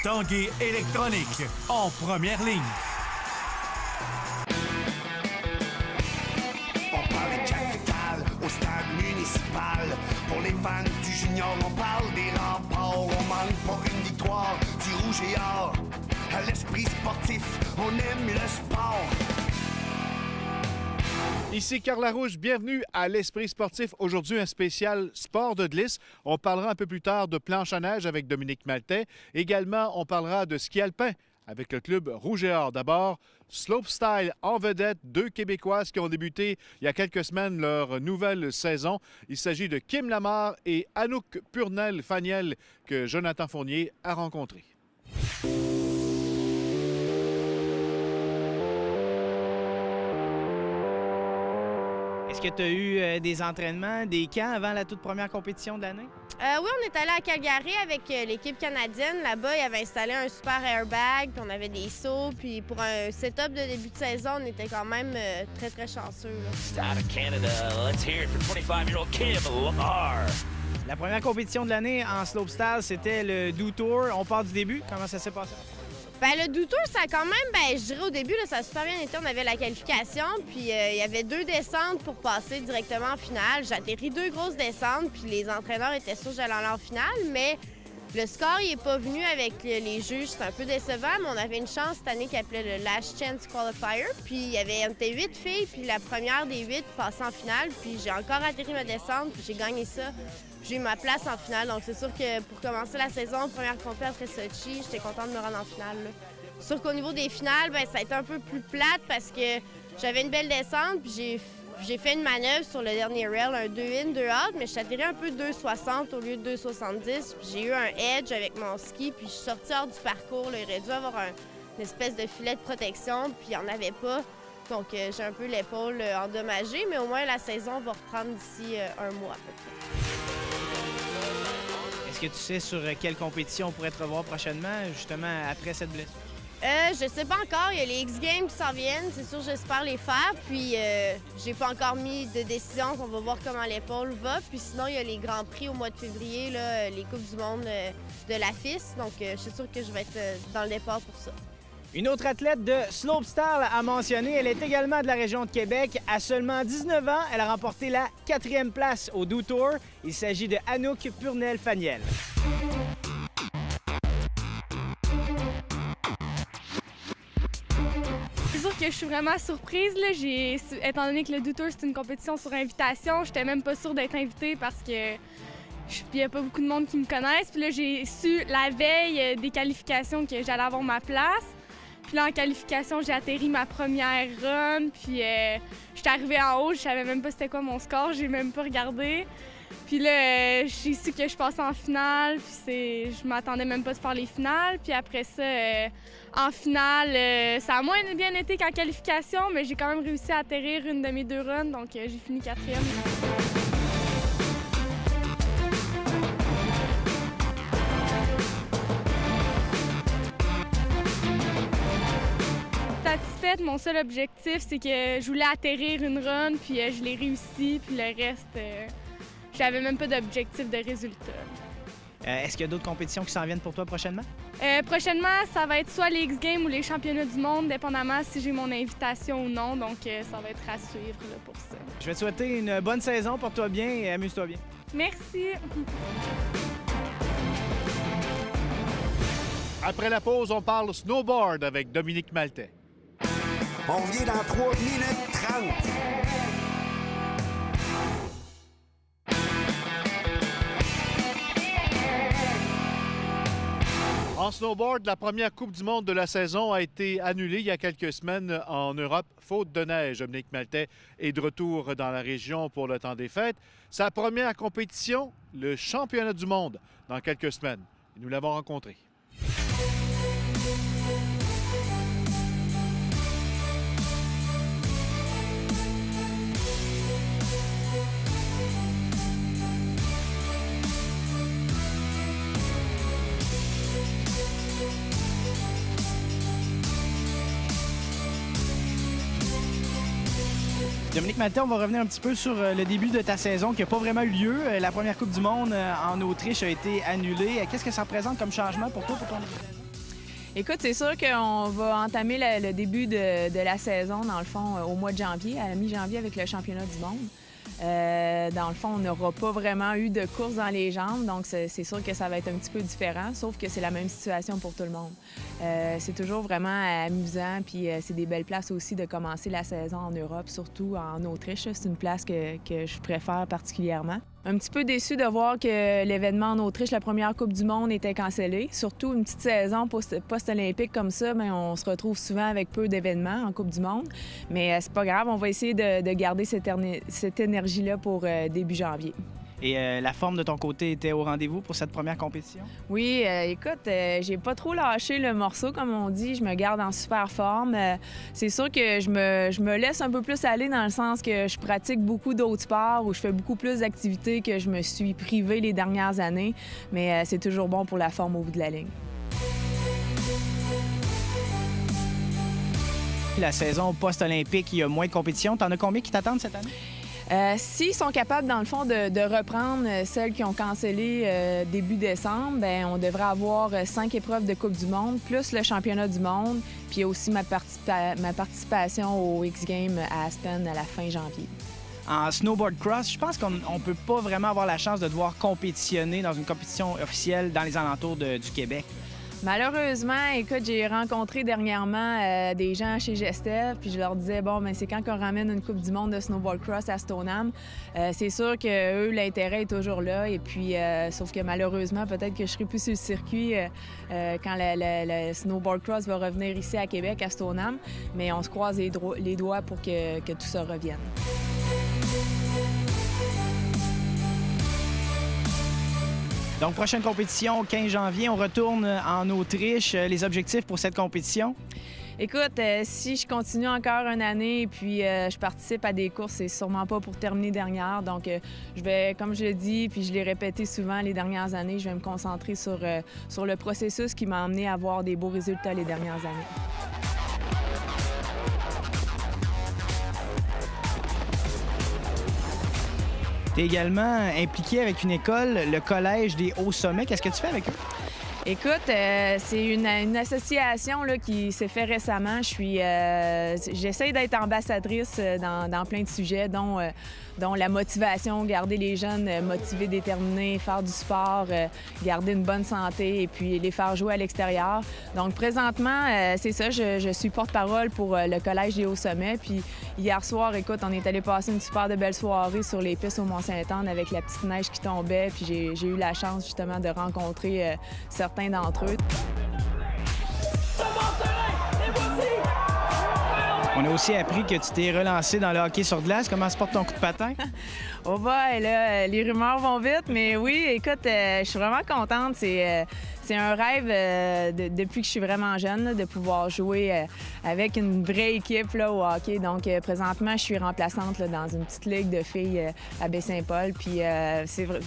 Tanguay électronique en première ligne. On parle de capitale au stade municipal. Pour les fans du junior, on parle des remparts. On manque pas une victoire du rouge et or. À l'esprit sportif, on aime le sport. Ici Carl Larouche, bienvenue à l'Esprit sportif. Aujourd'hui, un spécial sport de glisse. On parlera un peu plus tard de planche à neige avec Dominique Maltais. Également, on parlera de ski alpin avec le club Rouge et Or. D'abord, slopestyle en vedette, deux Québécoises qui ont débuté il y a quelques semaines leur nouvelle saison. Il s'agit de Kim Lamar et Anouk Purnell-Faniel que Jonathan Fournier a rencontrés. Est-ce que tu as eu des entraînements, des camps avant la toute première compétition de l'année? Oui, on est allé à Calgary avec l'équipe canadienne. Là-bas, ils avaient installé un super airbag, puis on avait des sauts. Puis pour un setup de début de saison, on était quand même très, très chanceux. Là. Out of Canada, let's hear it for 25-year-old Kim Lamar. La première compétition de l'année en slopestyle, c'était le Do Tour. On part du début. Comment ça s'est passé? Bien, le Do Tour, ça a quand même, je dirais au début, là, ça a super bien été. On avait la qualification, puis il y avait 2 descentes pour passer directement en finale. J'ai atterri 2 grosses descentes, puis les entraîneurs étaient sûrs que j'allais aller en finale, mais le score, il n'est pas venu avec les juges. C'est un peu décevant, mais on avait une chance cette année qui appelait le Last Chance Qualifier. Puis on était 8 filles, puis la première des 8 passait en finale, puis j'ai encore atterri ma descente, puis j'ai gagné ça. J'ai eu ma place en finale, donc c'est sûr que pour commencer la saison, première compétition après Sochi, j'étais contente de me rendre en finale. Là. C'est sûr qu'au niveau des finales, ça a été un peu plus plate parce que j'avais une belle descente, puis j'ai fait une manœuvre sur le dernier rail, un 2-in, 2-out, mais je suis atterri un peu 2,60 au lieu de 2,70. Puis j'ai eu un edge avec mon ski, puis je suis sortie hors du parcours. Là. Il aurait dû avoir une espèce de filet de protection, puis il n'y en avait pas. Donc j'ai un peu l'épaule endommagée, mais au moins la saison va reprendre d'ici un mois à peu près. Est-ce que tu sais sur quelle compétition on pourrait te revoir prochainement, justement après cette blessure? Je sais pas encore. Il y a les X-Games qui s'en viennent. C'est sûr, j'espère les faire. Puis, j'ai pas encore mis de décision. On va voir comment l'épaule va. Puis sinon, il y a les Grands Prix au mois de février, là, les Coupes du monde de la FIS. Donc, je suis sûre que je vais être dans le départ pour ça. Une autre athlète de slopestyle à mentionner, elle est également de la région de Québec. À seulement 19 ans, elle a remporté la 4e place au Do Tour. Il s'agit de Anouk Purnell-Faniel. C'est sûr que je suis vraiment surprise. Là. Étant donné que le Do Tour, c'est une compétition sur invitation, j'étais même pas sûre d'être invitée parce que il n'y a pas beaucoup de monde qui me connaissent. Puis là, j'ai su la veille des qualifications que j'allais avoir ma place. Puis là, en qualification, j'ai atterri ma première run. Puis j'étais arrivée en haut, je savais même pas c'était quoi mon score, j'ai même pas regardé. Puis là, j'ai su que je passais en finale. Puis je m'attendais même pas de faire les finales. Puis après ça, en finale, ça a moins bien été qu'en qualification, mais j'ai quand même réussi à atterrir une de mes 2 runs. Donc j'ai fini 4e. Satisfaite, mon seul objectif, c'est que je voulais atterrir une run, puis je l'ai réussi, puis le reste, j'avais même pas d'objectif de résultat. Est-ce qu'il y a d'autres compétitions qui s'en viennent pour toi prochainement? Prochainement, ça va être soit les X-Games ou les championnats du monde, dépendamment si j'ai mon invitation ou non, donc ça va être à suivre là, pour ça. Je vais te souhaiter une bonne saison, porte-toi bien et amuse-toi bien. Merci! Après la pause, on parle snowboard avec Dominique Maltais. On revient dans 3 minutes 30. En snowboard, la première Coupe du monde de la saison a été annulée il y a quelques semaines en Europe, faute de neige. Dominique Maltais est de retour dans la région pour le temps des fêtes. Sa première compétition, le championnat du monde, dans quelques semaines. Et nous l'avons rencontré. Dominique Maltais, on va revenir un petit peu sur le début de ta saison qui n'a pas vraiment eu lieu. La première Coupe du monde en Autriche a été annulée. Qu'est-ce que ça représente comme changement pour toi, pour ton début de saison? Écoute, c'est sûr qu'on va entamer le début de la saison, dans le fond, au mois de janvier, à la mi-janvier avec le championnat du monde. Dans le fond, on n'aura pas vraiment eu de course dans les jambes, donc c'est sûr que ça va être un petit peu différent, sauf que c'est la même situation pour tout le monde. C'est toujours vraiment amusant, puis c'est des belles places aussi de commencer la saison en Europe, surtout en Autriche. C'est une place que je préfère particulièrement. Un petit peu déçu de voir que l'événement en Autriche, la première Coupe du monde, était cancellée. Surtout une petite saison post-olympique comme ça, bien, on se retrouve souvent avec peu d'événements en Coupe du monde. Mais c'est pas grave, on va essayer de garder cette énergie-là pour début janvier. Et la forme de ton côté était au rendez-vous pour cette première compétition? Oui, écoute, j'ai pas trop lâché le morceau, comme on dit. Je me garde en super forme. C'est sûr que je me laisse un peu plus aller dans le sens que je pratique beaucoup d'autres sports ou je fais beaucoup plus d'activités que je me suis privée les dernières années. Mais c'est toujours bon pour la forme au bout de la ligne. La saison post-olympique, il y a moins de compétitions. T'en as combien qui t'attendent cette année? S'ils sont capables, dans le fond, de reprendre celles qui ont cancellé début décembre, bien, on devrait avoir 5 épreuves de Coupe du monde, plus le championnat du monde, puis aussi ma participation au X-Games à Aspen à la fin janvier. En snowboard cross, je pense qu'on ne peut pas vraiment avoir la chance de devoir compétitionner dans une compétition officielle dans les alentours du Québec. Malheureusement, écoute, j'ai rencontré dernièrement des gens chez Gestev, puis je leur disais, bon, bien, c'est quand qu'on ramène une Coupe du monde de snowboard cross à Stoneham. C'est sûr que eux, l'intérêt est toujours là, et puis, sauf que malheureusement, peut-être que je serai plus sur le circuit quand le snowboard cross va revenir ici à Québec, à Stoneham, mais on se croise les doigts pour que tout ça revienne. Donc, prochaine compétition, 15 janvier, on retourne en Autriche. Les objectifs pour cette compétition? Écoute, si je continue encore une année et puis je participe à des courses, c'est sûrement pas pour terminer dernière. Donc, je vais, comme je l'ai dit, puis je l'ai répété souvent les dernières années, je vais me concentrer sur le processus qui m'a amené à avoir des beaux résultats les dernières années. Tu es également impliqué avec une école, le Collège des Hauts Sommets. Qu'est-ce que tu fais avec eux? Écoute, c'est une association là, qui s'est faite récemment. J'essaie d'être ambassadrice dans plein de sujets, dont la motivation, garder les jeunes motivés, déterminés, faire du sport, garder une bonne santé et puis les faire jouer à l'extérieur. Donc présentement, c'est ça, je suis porte-parole pour le Collège des Hauts Sommets. Puis hier soir, écoute, on est allé passer une super de belle soirée sur les pistes au Mont-Sainte-Anne avec la petite neige qui tombait. Puis j'ai eu la chance justement de rencontrer certains d'entre eux. On a aussi appris que tu t'es relancé dans le hockey sur glace. Comment se porte ton coup de patin? Oh boy, là, les rumeurs vont vite, mais oui, écoute, je suis vraiment contente. C'est un rêve depuis que je suis vraiment jeune, là, de pouvoir jouer avec une vraie équipe là, au hockey. Donc, présentement, je suis remplaçante là, dans une petite ligue de filles à Baie-Saint-Paul. Puis,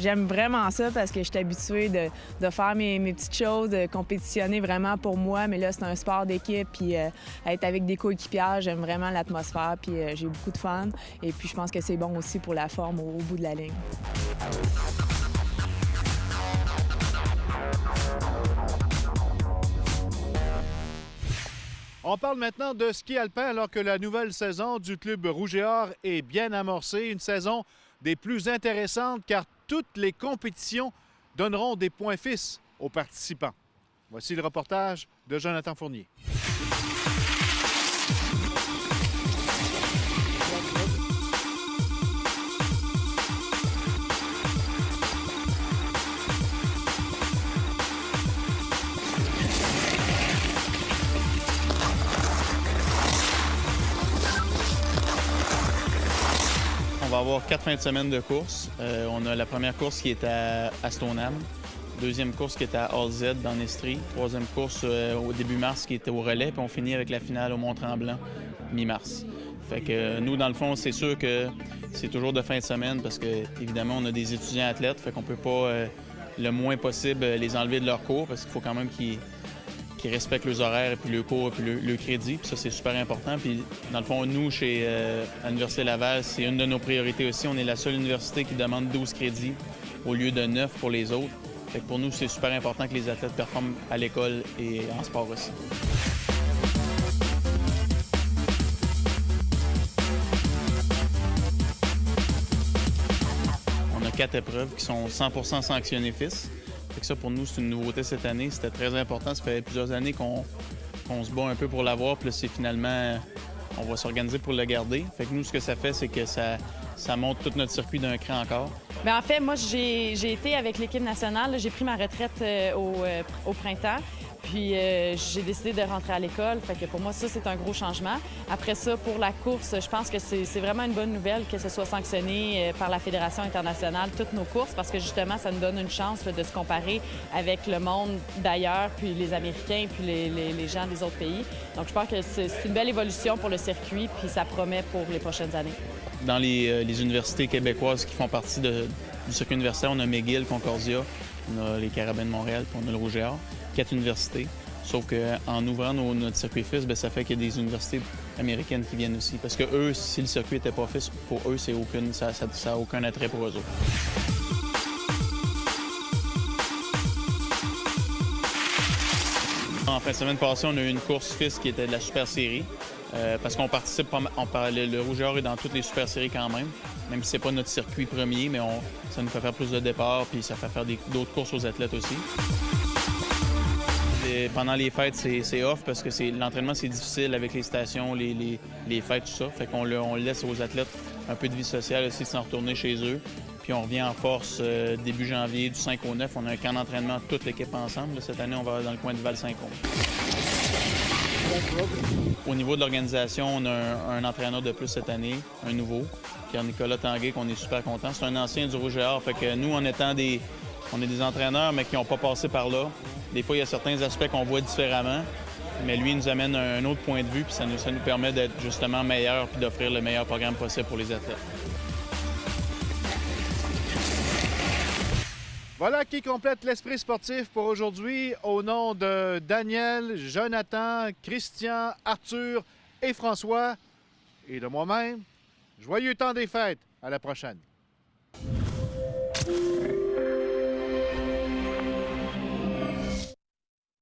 j'aime vraiment ça parce que je suis habituée de faire mes petites choses, de compétitionner vraiment pour moi. Mais là, c'est un sport d'équipe. Puis, être avec des coéquipières, j'aime vraiment l'atmosphère. Puis, j'ai beaucoup de fun. Et puis, je pense que c'est bon aussi pour la forme au bout de la ligne. On parle maintenant de ski alpin alors que la nouvelle saison du Club Rouge et Or est bien amorcée. Une saison des plus intéressantes car toutes les compétitions donneront des points fixes aux participants. Voici le reportage de Jonathan Fournier. On va avoir 4 fins de semaine de course. On a la première course qui est à Stoneham, deuxième course qui est à All Z dans l'Estrie, troisième course au début mars qui était au relais, puis on finit avec la finale au Mont-Tremblant, mi-mars. Fait que nous, dans le fond, c'est sûr que c'est toujours de fin de semaine parce que, évidemment, on a des étudiants athlètes, fait qu'on peut pas le moins possible les enlever de leur cours parce qu'il faut quand même qu'ils respectent leurs horaires et puis le cours et puis le crédit. Puis ça, c'est super important. Puis dans le fond, nous, chez l'Université Laval, c'est une de nos priorités aussi. On est la seule université qui demande 12 crédits au lieu de 9 pour les autres. Fait que pour nous, c'est super important que les athlètes performent à l'école et en sport aussi. On a 4 épreuves qui sont 100% sanctionnées FIS. Fait que ça, pour nous, c'est une nouveauté cette année. C'était très important. Ça fait plusieurs années qu'on se bat un peu pour l'avoir. Puis là, c'est finalement, on va s'organiser pour le garder. Fait que nous, ce que ça fait, c'est que ça monte tout notre circuit d'un cran encore. Bien, en fait, moi, j'ai été avec l'équipe nationale. J'ai pris ma retraite au printemps. Puis j'ai décidé de rentrer à l'école. Fait que pour moi, ça, c'est un gros changement. Après ça, pour la course, je pense que c'est vraiment une bonne nouvelle que ce soit sanctionné par la Fédération internationale, toutes nos courses, parce que justement, ça nous donne une chance là, de se comparer avec le monde d'ailleurs, puis les Américains, puis les gens des autres pays. Donc, je pense que c'est une belle évolution pour le circuit, puis ça promet pour les prochaines années. Dans les universités québécoises qui font partie du circuit universitaire, on a McGill, Concordia, on a les Carabins de Montréal, puis on a le Rouge et Or. 4 universités. Sauf qu'en ouvrant notre circuit FIS, ça fait qu'il y a des universités américaines qui viennent aussi. Parce que eux, si le circuit n'était pas FIS, pour eux, ça n'a aucun attrait pour eux autres. En fin de semaine passée, on a eu une course FIS qui était de la Super Série. Parce qu'on participe, le Rouge et Or est dans toutes les Super Séries quand même si c'est pas notre circuit premier, mais ça nous fait faire plus de départs, puis ça fait faire d'autres courses aux athlètes aussi. Pendant les fêtes, c'est off parce que l'entraînement, c'est difficile avec les stations, les fêtes, tout ça. Fait qu'on laisse aux athlètes un peu de vie sociale aussi, de s'en retourner chez eux. Puis on revient en force début janvier, du 5 au 9. On a un camp d'entraînement, toute l'équipe ensemble. Là, cette année, on va dans le coin de Val-Saint-Côme. Au niveau de l'organisation, on a un entraîneur de plus cette année, un nouveau, qui est Nicolas Tanguay, qu'on est super content. C'est un ancien du Rouge et Or. Fait que nous, on est des entraîneurs, mais qui n'ont pas passé par là. Des fois, il y a certains aspects qu'on voit différemment, mais lui, il nous amène un autre point de vue, puis ça nous permet d'être justement meilleur puis d'offrir le meilleur programme possible pour les athlètes. Voilà qui complète l'esprit sportif pour aujourd'hui. Au nom de Daniel, Jonathan, Christian, Arthur et François, et de moi-même, joyeux temps des fêtes. À la prochaine.